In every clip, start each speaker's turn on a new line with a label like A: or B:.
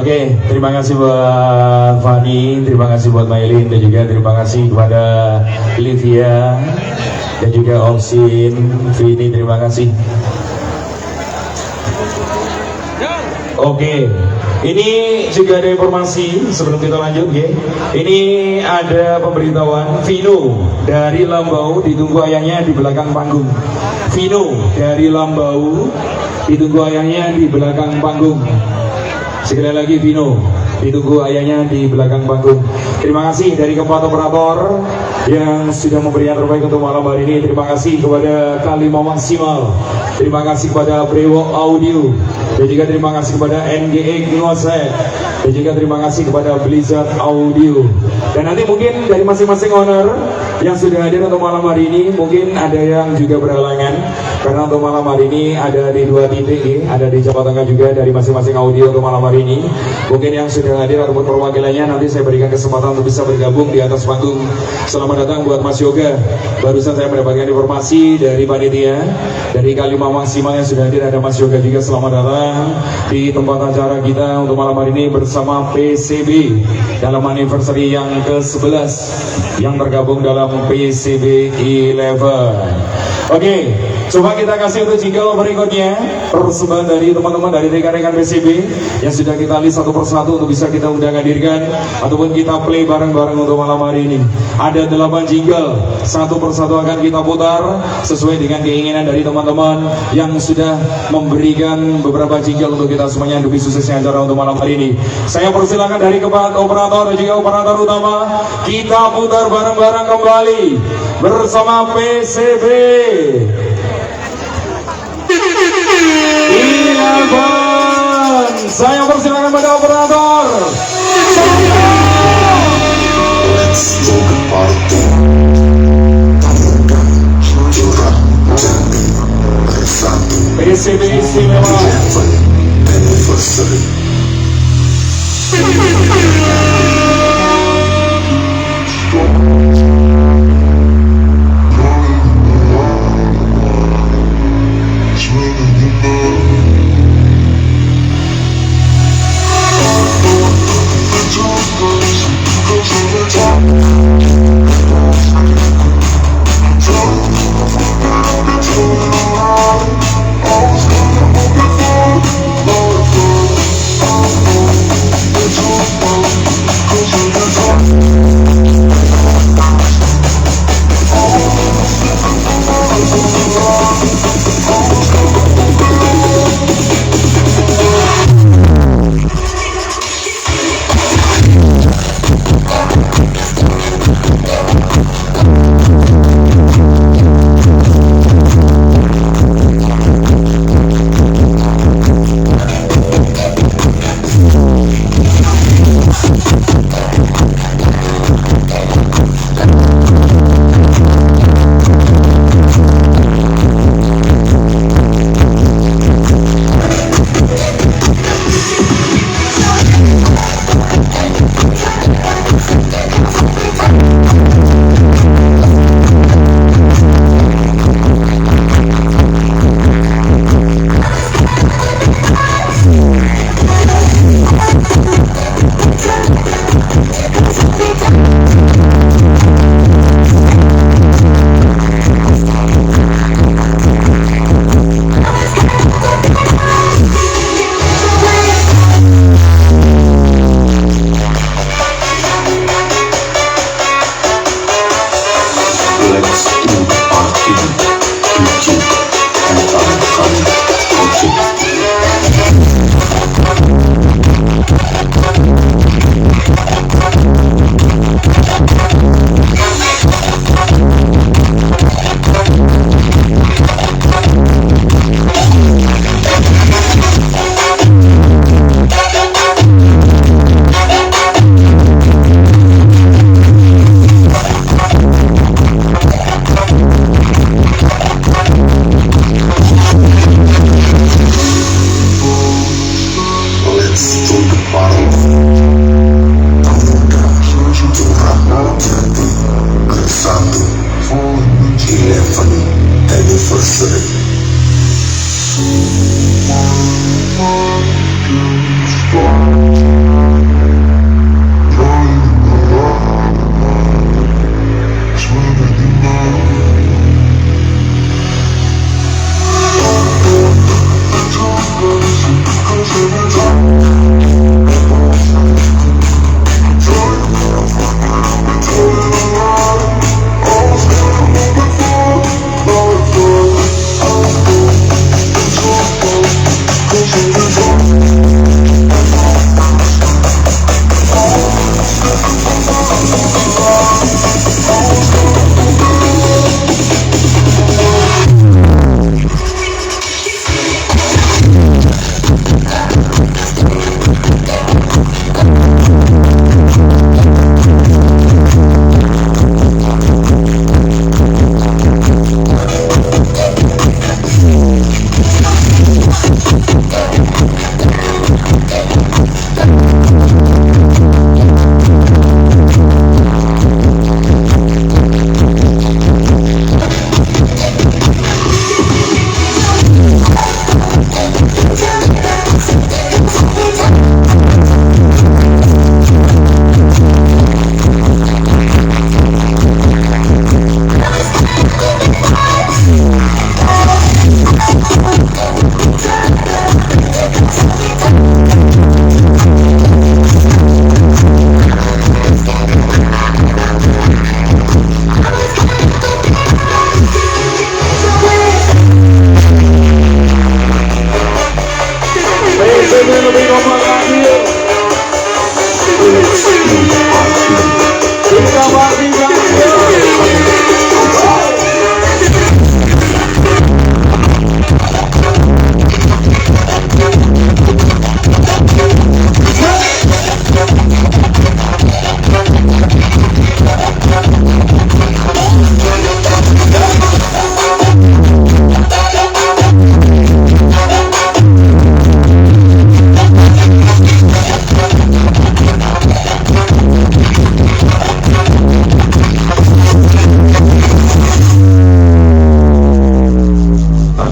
A: Oke, terima kasih buat Fani, terima kasih buat Mailin, dan juga terima kasih kepada Livia dan juga Oksin, Vini, terima kasih. Oke, ini juga ada informasi sebelum kita lanjut ya. Ini ada pemberitahuan Vino dari Lambau ditunggu ayahnya di belakang panggung. Vino dari Lambau ditunggu ayahnya di belakang panggung. Sekali lagi Vino ditunggu ayahnya di belakang panggung. Terima kasih dari keempat operator yang sudah memberi yang terbaik untuk malam hari ini. Terima kasih kepada Kalima Maksimal, terima kasih kepada Brewog Audio, dan juga terima kasih kepada NGX.K5, dan juga terima kasih kepada Blizzard Audio. Dan nanti mungkin dari masing-masing owner yang sudah hadir untuk malam hari ini, mungkin ada yang juga berhalangan karena untuk malam hari ini ada di 2 titik ya, ada di Jawa Tengah juga dari masing-masing audio untuk malam hari ini. Mungkin yang sudah hadir ataupun perwakilannya nanti saya berikan kesempatan untuk bisa bergabung di atas panggung. Selamat datang buat Mas Yoga. Barusan saya mendapatkan informasi dari panitia dari Kalima Maksimal yang sudah hadir, ada Mas Yoga juga. Selamat datang di tempat acara kita untuk malam hari ini bersama PCB dalam anniversary yang ke-11 yang tergabung dalam PCB 11. Oke, coba kita kasih untuk jingle berikutnya, persembahan dari teman-teman dari rekan-rekan PCB yang sudah kita list satu persatu untuk bisa kita undang hadirkan ataupun kita play bareng-bareng untuk malam hari ini. Ada 8 jingle, satu persatu akan kita putar sesuai dengan keinginan dari teman-teman yang sudah memberikan beberapa jingle untuk kita semuanya demi suksesnya acara untuk malam hari ini. Saya persilakan dari keempat operator dan juga operator utama, kita putar bareng-bareng kembali bersama PCB 11. Saya persilakan pada operator.
B: Let's talk about Pemuda, curahjati, bersatu.
A: PCB istimewa.
B: Anniversary. Anniversary.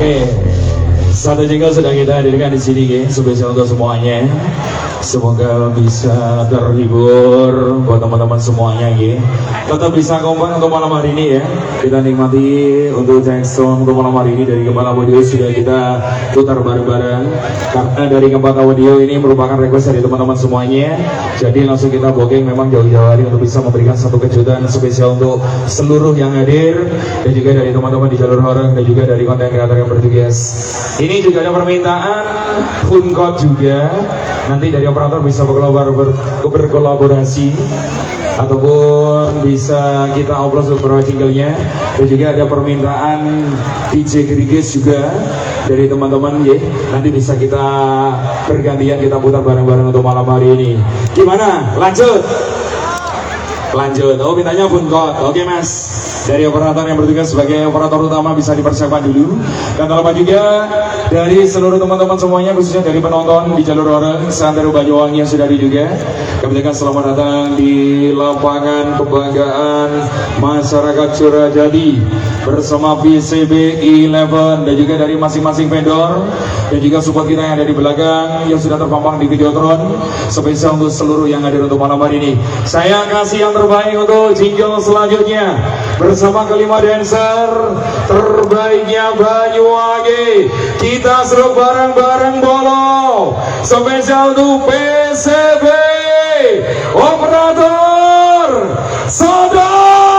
A: Oke, satu jingle sudah kita hadirkan di sini, spesial untuk semuanya. Semoga bisa terhibur buat teman-teman semuanya, tetap bisa kompak untuk malam hari ini ya. Kita nikmati untuk Jackson untuk malam hari ini dari Gimana Audio sudah kita putar bareng-bareng. Karena dari Gimana Audio ini merupakan request dari teman-teman semuanya. Jadi langsung kita booking memang jauh-jauh hari untuk bisa memberikan satu kejutan spesial untuk seluruh yang hadir dan juga dari teman-teman di jalur horor dan juga dari konten kreator yang bertugas. Ini juga ada permintaan phone code juga. Nanti dari operator bisa berkolaborasi ataupun bisa kita upload beberapa jinglenya. Dan juga ada permintaan DJ Gerigis juga dari teman-teman ya. Nanti bisa kita bergantian kita putar bareng-bareng untuk malam hari ini. Gimana? Lanjut. Oh mintanya phone code. Oke mas, dari operator yang bertugas sebagai operator utama bisa dipersiapkan dulu. Dan tak lupa juga dari seluruh teman-teman semuanya, khususnya dari penonton di jalur orang seantero Banyuwangi yang sudah ada juga, kami ucapkan selamat datang di lapangan kebanggaan masyarakat Curahjati bersama PCB 11 dan juga dari masing-masing vendor dan juga support kita yang ada di belakang yang sudah terpampang di Videotron, spesial untuk seluruh yang hadir untuk malam hari ini. Saya kasih yang terbaik untuk jingle selanjutnya bersama kelima dancer terbaiknya Banyuwangi. Kita seru bareng-bareng bolo spesial untuk PCB operator Sadar.